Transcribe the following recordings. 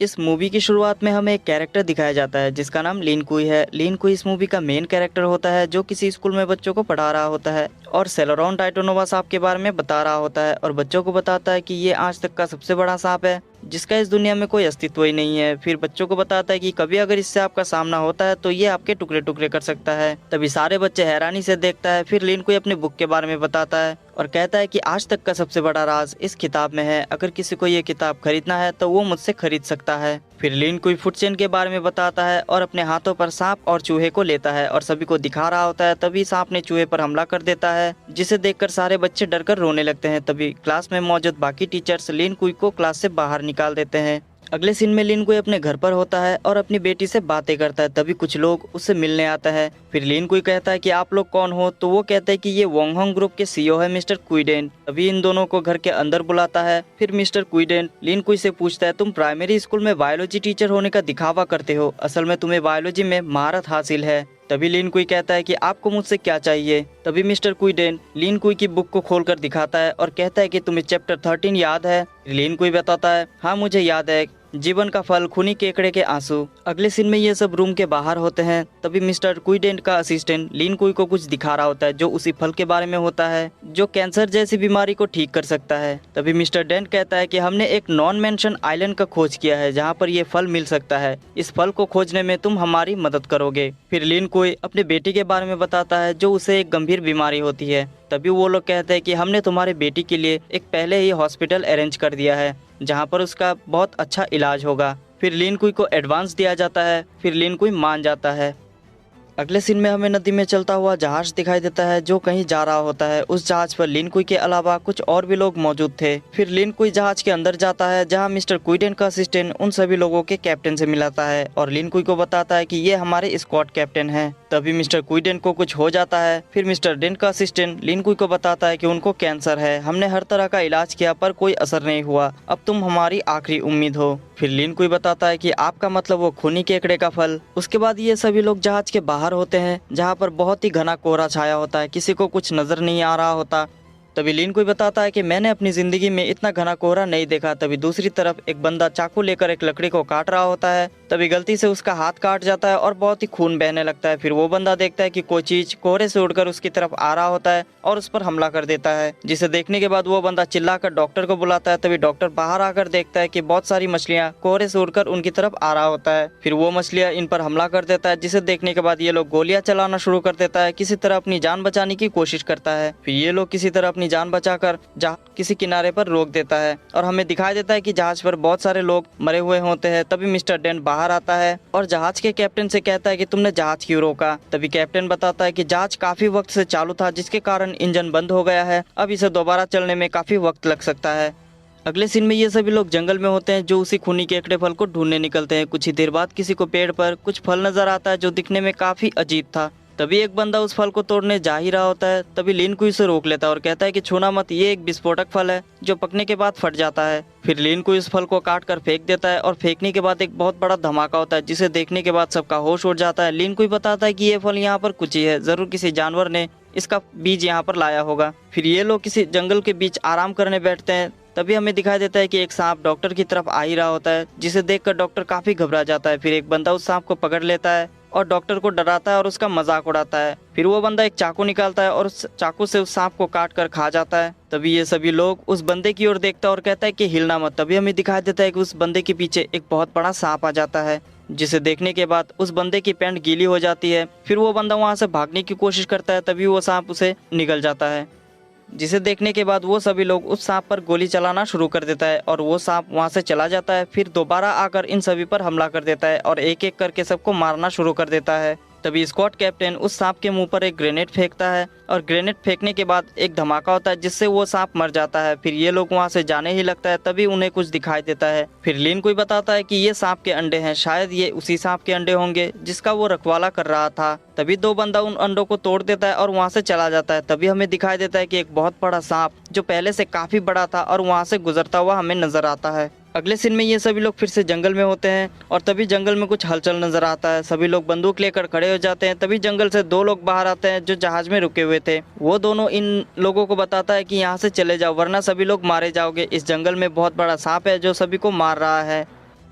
इस मूवी की शुरुआत में हमें एक कैरेक्टर दिखाया जाता है जिसका नाम लिन कुई है। लिन कुई इस मूवी का मेन कैरेक्टर होता है जो किसी स्कूल में बच्चों को पढ़ा रहा होता है और सेलेरॉन टाइटोनोवा सांप के बारे में बता रहा होता है और बच्चों को बताता है कि ये आज तक का सबसे बड़ा सांप है जिसका इस दुनिया में कोई अस्तित्व ही नहीं है। फिर बच्चों को बताता है कि कभी अगर इससे आपका सामना होता है तो ये आपके टुकड़े टुकड़े कर सकता है। तभी सारे बच्चे हैरानी से देखता है। फिर लिन कोई अपनी बुक के बारे में बताता है और कहता है कि आज तक का सबसे बड़ा राज इस किताब में है, अगर किसी को ये किताब खरीदना है तो वो मुझसे खरीद सकता है। फिर लिन कोई फूड चेन के बारे में बताता है और अपने हाथों पर सांप और चूहे को लेता है और सभी को दिखा रहा होता है। तभी सांप ने चूहे पर हमला कर देता है जिसे देखकर सारे बच्चे डरकर रोने लगते हैं। तभी क्लास में मौजूद बाकी टीचर्स लिन कुई को क्लास से बाहर निकाल देते हैं। अगले सीन में लिन कोई अपने घर पर होता है और अपनी बेटी से बातें करता है। तभी कुछ लोग उससे मिलने आता है। फिर लिन कोई कहता है कि आप लोग कौन हो, तो वो कहते हैं कि ये वोंगहोंग ग्रुप के सीईओ है मिस्टर कुइडेन। तभी इन दोनों को घर के अंदर बुलाता है। फिर मिस्टर कुइडेन लिन कोई से पूछता है, तुम प्राइमरी स्कूल में बायोलॉजी टीचर होने का दिखावा करते हो, असल में तुम्हें बायोलॉजी में महारत हासिल है। तभी लिन कुई कहता है कि आपको मुझसे क्या चाहिए। तभी मिस्टर कुइडेन लिन कुई की बुक को खोलकर दिखाता है और कहता है कि तुम्हें चैप्टर 13 याद है। लिन कुई बताता है, हाँ मुझे याद है, जीवन का फल, खूनी केकड़े के आंसू। अगले सीन में ये सब रूम के बाहर होते हैं। तभी मिस्टर कुइडेंट का असिस्टेंट लिन कुई को कुछ दिखा रहा होता है जो उसी फल के बारे में होता है जो कैंसर जैसी बीमारी को ठीक कर सकता है। तभी मिस्टर डेंट कहता है कि हमने एक नॉन मेंशन आइलैंड का खोज किया है जहाँ पर ये फल मिल सकता है, इस फल को खोजने में तुम हमारी मदद करोगे। फिर लिन कुई अपने बेटी के बारे में बताता है जो उसे एक गंभीर बीमारी होती है। तभी वो लोग कहते हैं कि हमने तुम्हारे बेटी के लिए एक पहले ही हॉस्पिटल अरेंज कर दिया है जहाँ पर उसका बहुत अच्छा इलाज होगा। फिर लिन कुई को एडवांस दिया जाता है। फिर लिन कुई मान जाता है। अगले सीन में हमें नदी में चलता हुआ जहाज दिखाई देता है जो कहीं जा रहा होता है। उस जहाज पर लिन कुई के अलावा कुछ और भी लोग मौजूद थे। फिर लिन कुई जहाज के अंदर जाता है जहां मिस्टर कुइडेन का असिस्टेंट उन सभी लोगों के कैप्टन से मिलाता है और लिन कुई को बताता है कि ये हमारे स्क्वाड कैप्टन हैं। तभी मिस्टर कुइडेन को कुछ हो जाता है। फिर मिस्टर डेन का असिस्टेंट लिन कुई को बताता है कि उनको कैंसर है, हमने हर तरह का इलाज किया पर कोई असर नहीं हुआ, अब तुम हमारी आखिरी उम्मीद हो। फिर लिन कुई बताता है कि आपका मतलब वो खूनी केकड़े का फल। उसके बाद ये सभी लोग जहाज के बाहर होते हैं जहाँ पर बहुत ही घना कोहरा छाया होता है, किसी को कुछ नजर नहीं आ रहा होता। तभी लिन कोई बताता है कि मैंने अपनी जिंदगी में इतना घना कोहरा नहीं देखा। तभी दूसरी तरफ एक बंदा चाकू लेकर एक लकड़ी को काट रहा होता है। तभी गलती से उसका हाथ काट जाता है और बहुत ही खून बहने लगता है। फिर वो बंदा देखता है कि कोई चीज कोहरे से उड़कर उसकी तरफ आ रहा होता है और उस पर हमला कर देता है, जिसे देखने के बाद वो बंदा चिल्लाकर डॉक्टर को बुलाता है। तभी डॉक्टर बाहर आकर देखता है कि बहुत सारी मछलियां कोहरे से उड़कर उनकी तरफ आ रहा होता है। फिर वो मछलियां इन पर हमला कर देता है, जिसे देखने के बाद ये लोग गोलियां चलाना शुरू कर देता है। किसी तरह अपनी जान बचाने की कोशिश करता है। फिर ये लोग किसी तरह अपनी जान बचाकर जहाज किसी किनारे पर रोक देता है और हमें दिखाई देता है कि जहाज पर बहुत सारे लोग मरे हुए होते हैं। तभी मिस्टर डेन बाहर आता है और जहाज के कैप्टन से कहता है कि तुमने जहाज क्यों रोका। तभी कैप्टन बताता है कि जहाज काफी वक्त से चालू था जिसके कारण इंजन बंद हो गया है, अब इसे दोबारा चलने में काफी वक्त लग सकता है। अगले सीन में ये सभी लोग जंगल में होते हैं जो उसी खूनी केकड़े फल को ढूंढने निकलते हैं। कुछ ही देर बाद किसी को पेड़ पर कुछ फल नजर आता है जो दिखने में काफी अजीब था। तभी एक बंदा उस फल को तोड़ने जा ही रहा होता है। तभी लिन कुई उसे रोक लेता है और कहता है कि छूना मत, ये एक विस्फोटक फल है जो पकने के बाद फट जाता है। फिर लिन कुई उस फल को काट कर फेंक देता है और फेंकने के बाद एक बहुत बड़ा धमाका होता है जिसे देखने के बाद सबका होश उड़ जाता है। लिन कुई बताता है कि ये फल यहाँ पर कुछ ही है, जरूर किसी जानवर ने इसका बीज यहाँ पर लाया होगा। फिर ये लोग किसी जंगल के बीच आराम करने बैठते हैं। तभी हमें दिखाई देता है कि एक सांप डॉक्टर की तरफ आ ही रहा होता है, जिसे देखकर डॉक्टर काफी घबरा जाता है। फिर एक बंदा उस सांप को पकड़ लेता है और डॉक्टर को डराता है और उसका मजाक उड़ाता है। फिर वो बंदा एक चाकू निकालता है और उस चाकू से उस सांप को काट कर खा जाता है। तभी ये सभी लोग उस बंदे की ओर देखता है और कहता है कि हिलना मत। तभी हमें दिखाई देता है कि उस बंदे के पीछे एक बहुत बड़ा सांप आ जाता है, जिसे देखने के बाद उस बंदे की पैंट गीली हो जाती है। फिर वो बंदा वहां से भागने की कोशिश करता है, तभी वो सांप उसे निगल जाता है, जिसे देखने के बाद वो सभी लोग उस सांप पर गोली चलाना शुरू कर देता है और वो सांप वहां से चला जाता है। फिर दोबारा आकर इन सभी पर हमला कर देता है और एक एक करके सबको मारना शुरू कर देता है। तभी स्क्वाड कैप्टन उस सांप के मुंह पर एक ग्रेनेड फेंकता है और ग्रेनेड फेंकने के बाद एक धमाका होता है जिससे वो सांप मर जाता है। फिर ये लोग वहां से जाने ही लगता है। तभी उन्हें कुछ दिखाई देता है। फिर लिन कोई बताता है कि ये सांप के अंडे हैं, शायद ये उसी सांप के अंडे होंगे जिसका वो रखवाला कर रहा था। तभी दो बंदा उन अंडों को तोड़ देता है और वहां से चला जाता है। तभी हमें दिखाई देता है कि एक बहुत बड़ा सांप जो पहले से काफी बड़ा था और वहां से गुजरता हुआ हमें नजर आता है। अगले सीन में ये सभी लोग फिर से जंगल में होते हैं और तभी जंगल में कुछ हलचल नजर आता है। सभी लोग बंदूक लेकर खड़े हो जाते हैं। तभी जंगल से दो लोग बाहर आते हैं जो जहाज में रुके हुए थे। वो दोनों इन लोगों को बताता है कि यहाँ से चले जाओ वरना सभी लोग मारे जाओगे, इस जंगल में बहुत बड़ा सांप है जो सभी को मार रहा है।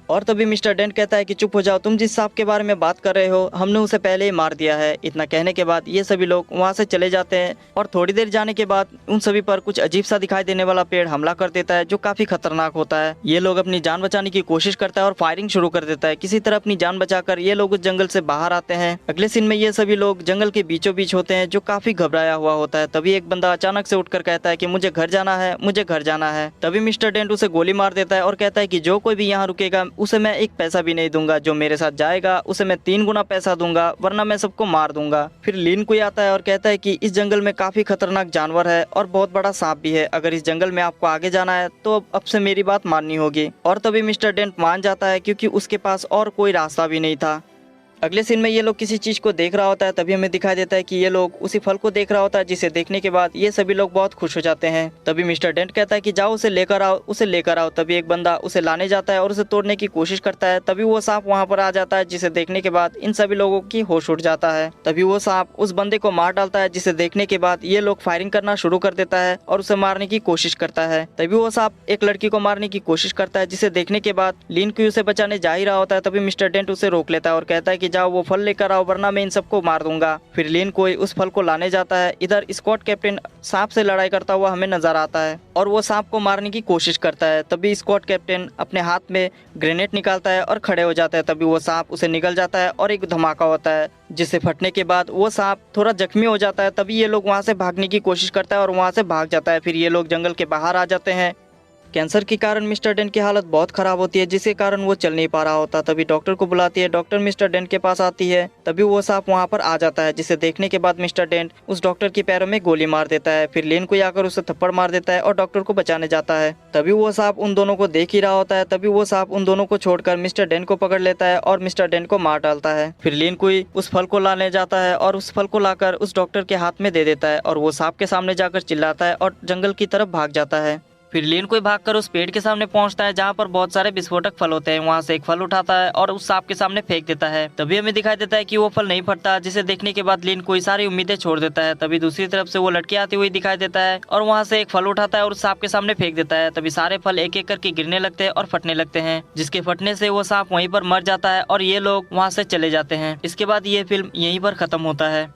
और तभी मिस्टर डेंट कहता है कि चुप हो जाओ, तुम जिस सांप के बारे में बात कर रहे हो हमने उसे पहले ही मार दिया है। इतना कहने के बाद ये सभी लोग वहाँ से चले जाते हैं और थोड़ी देर जाने के बाद उन सभी पर कुछ अजीब सा दिखाई देने वाला पेड़ हमला कर देता है जो काफी खतरनाक होता है। ये लोग अपनी जान बचाने की कोशिश करता है और फायरिंग शुरू कर देता है। किसी तरह अपनी जान बचाकर ये लोग उस जंगल से बाहर आते हैं। अगले सीन में ये सभी लोग जंगल के बीचों बीच होते हैं जो काफी घबराया हुआ होता है। तभी एक बंदा अचानक से उठकर कहता है कि मुझे घर जाना है, मुझे घर जाना है। तभी मिस्टर डेंट उसे गोली मार देता है और कहता है कि जो कोई भी यहाँ रुकेगा उसे मैं एक पैसा भी नहीं दूंगा, जो मेरे साथ जाएगा उसे मैं 3 गुना पैसा दूंगा, वरना मैं सबको मार दूंगा। फिर लिन कुई आता है और कहता है कि इस जंगल में काफी खतरनाक जानवर है और बहुत बड़ा सांप भी है। अगर इस जंगल में आपको आगे जाना है तो अब से मेरी बात माननी होगी। और तभी मिस्टर डेंट मान जाता है क्योंकि उसके पास और कोई रास्ता भी नहीं था। अगले सीन में ये लोग किसी चीज को देख रहा होता है। तभी हमें दिखाई देता है कि ये लोग उसी फल को देख रहा होता है, जिसे देखने के बाद ये सभी लोग बहुत खुश हो जाते हैं। तभी मिस्टर डेंट कहता है कि जाओ उसे लेकर आओ, उसे लेकर आओ। तभी एक बंदा उसे लाने जाता है और उसे तोड़ने की कोशिश करता है। तभी वो सांप वहाँ पर आ जाता है, जिसे देखने के बाद इन सभी लोगों की होश उड़ जाता है। तभी वो सांप उस बंदे को मार डालता है, जिसे देखने के बाद ये लोग फायरिंग करना शुरू कर देता है और उसे मारने की कोशिश करता है। तभी वो सांप एक लड़की को मारने की कोशिश करता है, जिसे देखने के बाद लिन कुई उसे बचाने जा ही रहा होता है। तभी मिस्टर डेंट उसे रोक लेता है और कहता है कि जाओ वो फल लेकर आओ, वरना मैं इन सबको मार दूंगा। फिर लिन कोई उस फल को लाने जाता है। इधर स्क्वाड कैप्टन सांप से लड़ाई करता हुआ हमें नजर आता है और वो सांप को मारने की कोशिश करता है। तभी स्क्वाड कैप्टन अपने हाथ में ग्रेनेड निकालता है और खड़े हो जाता है। तभी वो सांप उसे निगल जाता है और एक धमाका होता है, जिससे फटने के बाद वो सांप थोड़ा जख्मी हो जाता है। तभी ये लोग वहाँ से भागने की कोशिश करता है और वहाँ से भाग जाता है। फिर ये लोग जंगल के बाहर आ जाते हैं। कैंसर के कारण मिस्टर डेंट की हालत बहुत खराब होती है, जिसके कारण वो चल नहीं पा रहा होता। तभी डॉक्टर को बुलाती है। डॉक्टर मिस्टर डेंट के पास आती है। तभी वो सांप वहाँ पर आ जाता है, जिसे देखने के बाद मिस्टर डेंट उस डॉक्टर के पैरों में गोली मार देता है। फिर लिन कोई आकर उसे थप्पड़ मार देता है और डॉक्टर को बचाने जाता है। तभी वो सांप उन दोनों को देख ही रहा होता है। तभी वो सांप उन दोनों को छोड़कर मिस्टर डेंट को पकड़ लेता है और मिस्टर डेंट को मार डालता है। फिर लिन कोई उस फल को लाने जाता है और उस फल को लाकर उस डॉक्टर के हाथ में दे देता है और वो सांप के सामने जाकर चिल्लाता है और जंगल की तरफ भाग जाता है। फिर लिन कोई भागकर उस पेड़ के सामने पहुंचता है, जहां पर बहुत सारे विस्फोटक फल होते हैं। वहां से एक फल उठाता है और उस सांप के सामने फेंक देता है। तभी हमें दिखाई देता है कि वो फल नहीं फटता, जिसे देखने के बाद लिन कोई सारी उम्मीदें छोड़ देता है। तभी दूसरी तरफ से वो लड़की आती हुई दिखाई देता है और वहां से एक फल उठाता है और उस सांप के सामने फेंक देता है। तभी सारे फल एक एक करके गिरने लगते हैं और फटने लगते हैं, जिसके फटने से वो सांप वहीं पर मर जाता है और ये लोग वहाँ से चले जाते हैं। इसके बाद ये फिल्म यहीं पर खत्म होता है।